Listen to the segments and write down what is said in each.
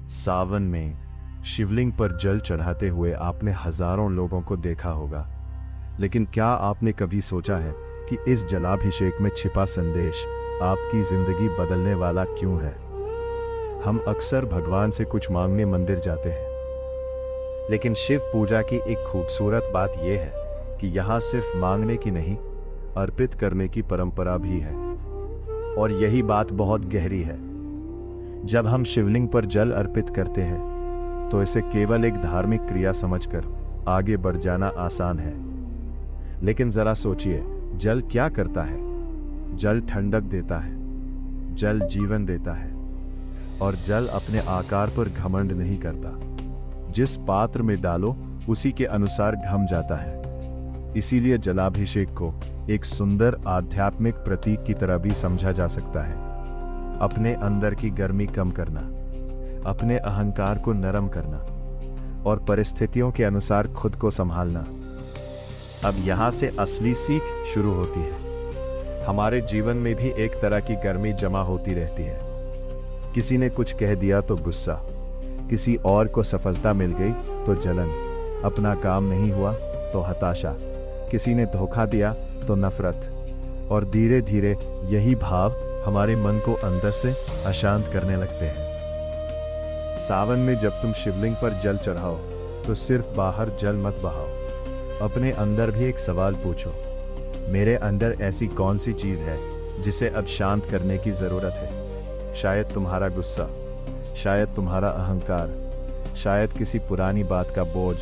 सावन में शिवलिंग पर जल चढ़ाते हुए आपने हजारों लोगों को देखा होगा, लेकिन क्या आपने कभी सोचा है कि इस जलाभिषेक में छिपा संदेश आपकी जिंदगी बदलने वाला क्यों है? हम अक्सर भगवान से कुछ मांगने मंदिर जाते हैं, लेकिन शिव पूजा की एक खूबसूरत बात यह है कि यहाँ सिर्फ मांगने की नहीं, अर्पित करने की परंपरा भी है। और यही बात बहुत गहरी है। जब हम शिवलिंग पर जल अर्पित करते हैं तो इसे केवल एक धार्मिक क्रिया समझकर आगे बढ़ जाना आसान है, लेकिन जरा सोचिए, जल क्या करता है? जल ठंडक देता है, जल जीवन देता है, और जल अपने आकार पर घमंड नहीं करता। जिस पात्र में डालो उसी के अनुसार घम जाता है। इसीलिए जलाभिषेक को एक सुंदर आध्यात्मिक प्रतीक की तरह भी समझा जा सकता है। अपने अंदर की गर्मी कम करना, अपने अहंकार को नरम करना और परिस्थितियों के अनुसार खुद को संभालना। अब यहां से असली सीख शुरू होती है। हमारे जीवन में भी एक तरह की गर्मी जमा होती रहती है। किसी ने कुछ कह दिया तो गुस्सा, किसी और को सफलता मिल गई तो जलन, अपना काम नहीं हुआ तो हताशा, किसी ने धोखा दिया तो नफरत, और धीरे धीरे यही भाव हमारे मन को अंदर से अशांत करने लगते हैं। सावन में जब तुम शिवलिंग पर जल चढ़ाओ तो सिर्फ बाहर जल मत बहाओ, अपने अंदर भी एक सवाल पूछो, मेरे अंदर ऐसी कौन सी चीज है जिसे अब शांत करने की जरूरत है? शायद तुम्हारा गुस्सा, शायद तुम्हारा अहंकार, शायद किसी पुरानी बात का बोझ,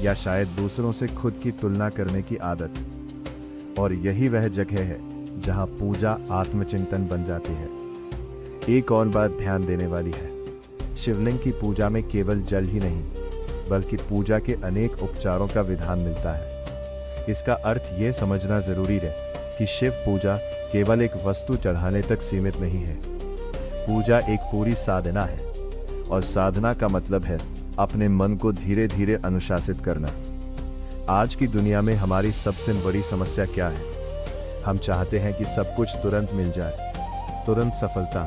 या शायद दूसरों से खुद की तुलना करने की आदत। और यही वह जगह है जहां पूजा आत्मचिंतन बन जाती है। एक और बात ध्यान देने वाली है, शिवलिंग की पूजा में केवल जल ही नहीं, बल्कि पूजा के अनेक उपचारों का विधान मिलता है। इसका अर्थ ये समझना जरूरी है कि शिव पूजा केवल एक वस्तु चढ़ाने तक सीमित नहीं है। पूजा एक पूरी साधना है, और साधना का मतलब है अपने मन को धीरे धीरे अनुशासित करना। आज की दुनिया में हमारी सबसे बड़ी समस्या क्या है? हम चाहते हैं कि सब कुछ तुरंत मिल जाए, तुरंत सफलता,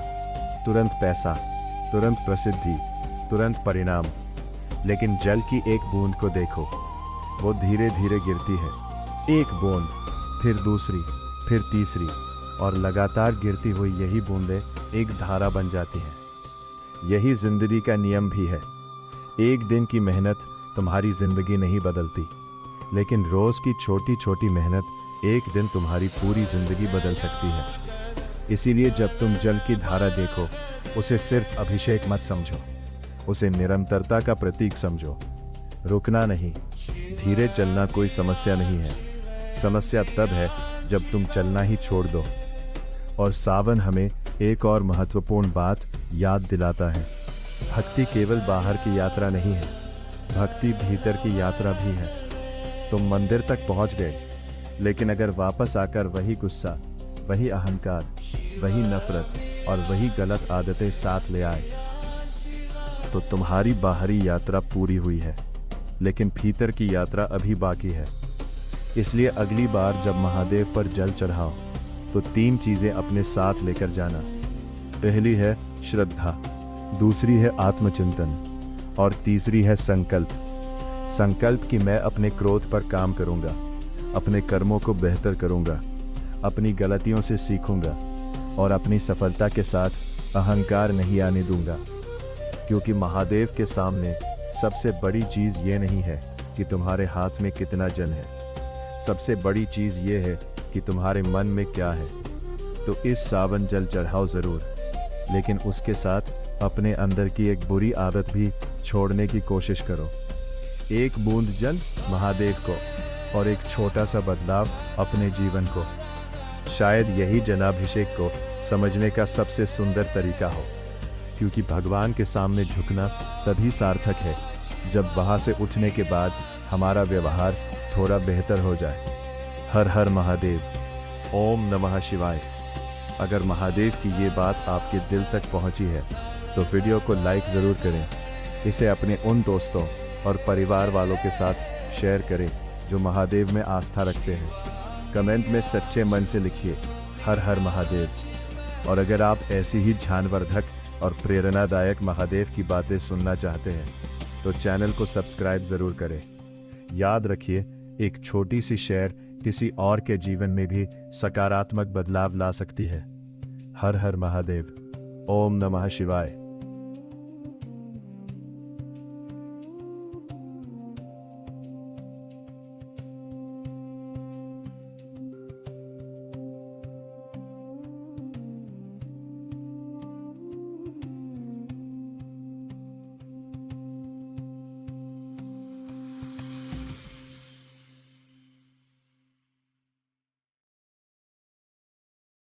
तुरंत पैसा, तुरंत प्रसिद्धि, तुरंत परिणाम। लेकिन जल की एक बूंद को देखो, वो धीरे धीरे गिरती है। एक बूंद, फिर दूसरी, फिर तीसरी, और लगातार गिरती हुई यही बूंदें एक धारा बन जाती हैं। यही जिंदगी का नियम भी है। एक दिन की मेहनत तुम्हारी जिंदगी नहीं बदलती, लेकिन रोज की छोटी छोटी मेहनत एक दिन तुम्हारी पूरी जिंदगी बदल सकती है। इसीलिए जब तुम जल की धारा देखो, उसे सिर्फ अभिषेक मत समझो, उसे निरंतरता का प्रतीक समझो। रुकना नहीं, धीरे चलना कोई समस्या नहीं है। समस्या तब है जब तुम चलना ही छोड़ दो। और सावन हमें एक और महत्वपूर्ण बात याद दिलाता है, भक्ति केवल बाहर की यात्रा नहीं है, भक्ति भीतर की यात्रा भी है। तुम मंदिर तक पहुंच गए, लेकिन अगर वापस आकर वही गुस्सा, वही अहंकार, वही नफरत और वही गलत आदतें साथ ले आए, तो तुम्हारी बाहरी यात्रा पूरी हुई है, लेकिन भीतर की यात्रा अभी बाकी है। इसलिए अगली बार जब महादेव पर जल चढ़ाओ तो 3 चीजें अपने साथ लेकर जाना। पहली है श्रद्धा, दूसरी है आत्मचिंतन, और तीसरी है संकल्प। संकल्प कि मैं अपने क्रोध पर काम करूंगा, अपने कर्मों को बेहतर करूंगा, अपनी गलतियों से सीखूंगा, और अपनी सफलता के साथ अहंकार नहीं आने दूंगा। क्योंकि महादेव के सामने सबसे बड़ी चीज ये नहीं है कि तुम्हारे हाथ में कितना जल है, सबसे बड़ी चीज ये है कि तुम्हारे मन में क्या है। तो इस सावन जल चढ़ाओ जरूर, लेकिन उसके साथ अपने अंदर की एक बुरी आदत भी छोड़ने की कोशिश करो। एक बूंद जल महादेव को, और एक छोटा सा बदलाव अपने जीवन को। शायद यही जलाभिषेक को समझने का सबसे सुंदर तरीका हो, क्योंकि भगवान के सामने झुकना तभी सार्थक है जब वहां से उठने के बाद हमारा व्यवहार थोड़ा बेहतर हो जाए। हर हर महादेव, ओम नमः शिवाय। अगर महादेव की ये बात आपके दिल तक पहुंची है तो वीडियो को लाइक ज़रूर करें, इसे अपने उन दोस्तों और परिवार वालों के साथ शेयर करें जो महादेव में आस्था रखते हैं। कमेंट में सच्चे मन से लिखिए हर हर महादेव। और अगर आप ऐसी ही ज्ञानवर्धक और प्रेरणादायक महादेव की बातें सुनना चाहते हैं तो चैनल को सब्सक्राइब जरूर करें। याद रखिए, एक छोटी सी शेयर किसी और के जीवन में भी सकारात्मक बदलाव ला सकती है। हर हर महादेव। ओम नमः शिवाय।